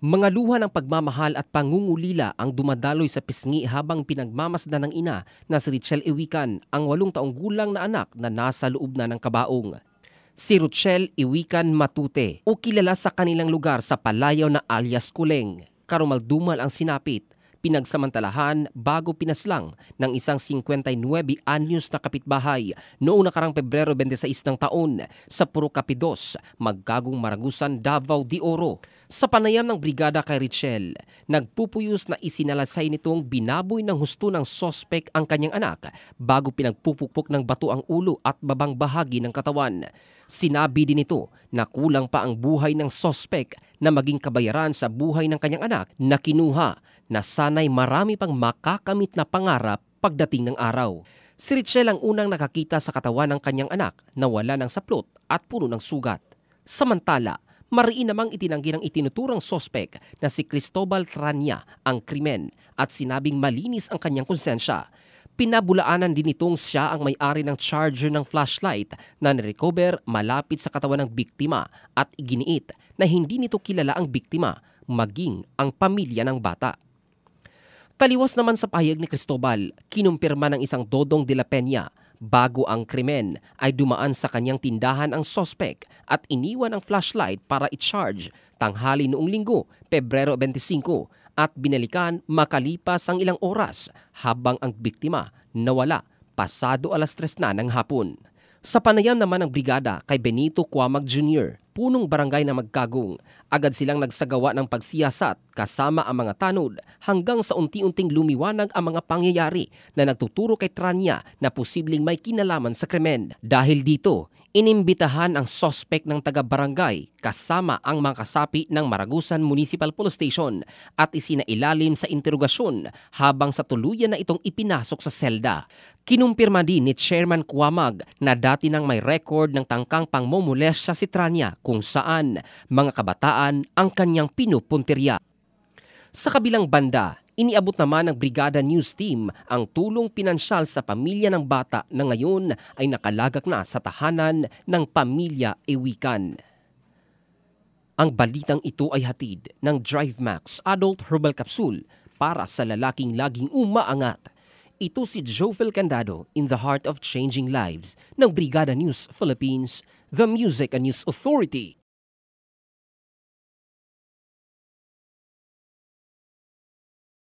Mga luha ng pagmamahal at pangungulila ang dumadaloy sa pisngi habang pinagmamasdan ng ina na si Richelle Iwican, ang 8 taong gulang na anak na nasa loob na ng kabaong. Si Richelle Iwican Matute o kilala sa kanilang lugar sa Palayaw na alias Kuleng, karumaldumal ang sinapit, pinagsamantalahan bago pinaslang ng isang 59 anyos na kapitbahay noong nakarang Pebrero 26 ng taon sa Puro Capidos, Magkagong Maragusan, Davao de Oro. Sa panayam ng brigada kay Richelle, nagpupuyos na isinalasay nitong binaboy ng husto ng sospek ang kanyang anak bago pinagpupukpok ng bato ang ulo at babang bahagi ng katawan. Sinabi din ito na kulang pa ang buhay ng sospek na maging kabayaran sa buhay ng kanyang anak na kinuha na sana'y marami pang makakamit na pangarap pagdating ng araw. Si Richelle ang unang nakakita sa katawan ng kanyang anak na wala ng saplot at puno ng sugat. Samantala, mariin namang itinanggi ng itinuturang sospek na si Cristobal Trania ang krimen at sinabing malinis ang kanyang konsensya. Pinabulaanan din itong siya ang may-ari ng charger ng flashlight na nirecover malapit sa katawan ng biktima at iginiit na hindi nito kilala ang biktima maging ang pamilya ng bata. Taliwas naman sa pahayag ni Cristobal, kinumpirma ng isang Dodong de la Peña bago ang krimen ay dumaan sa kanyang tindahan ang sospek at iniwan ang flashlight para i-charge tanghali noong Linggo, Pebrero 25 at binalikan makalipas ang ilang oras habang ang biktima nawala pasado 3:00 na ng hapon. Sa panayam naman ng brigada kay Benito Cuamag Jr., punong barangay na Magkagong, agad silang nagsagawa ng pagsiyasat kasama ang mga tanod hanggang sa unti-unting lumiwanag ang mga pangyayari na nagtuturo kay Trania na posibleng may kinalaman sa krimen. Dahil dito, inimbitahan ang sospek ng taga-barangay kasama ang mga kasapi ng Maragusan Municipal Police Station at isinailalim sa interogasyon habang sa tuluyan na itong ipinasok sa selda. Kinumpirma din ni Chairman Cuamag na dati nang may record ng tangkang pangmomolestya si Trania kung saan mga kabataan ang kanyang pinupuntirya. Sa kabilang banda, iniabot naman ng Brigada News Team ang tulong pinansyal sa pamilya ng bata na ngayon ay nakalagak na sa tahanan ng pamilya Iwican. Ang balitang ito ay hatid ng DriveMax Adult Herbal Capsule para sa lalaking laging umaangat. Ito si Jovel Candado in the heart of changing lives ng Brigada News Philippines, the Music and News Authority.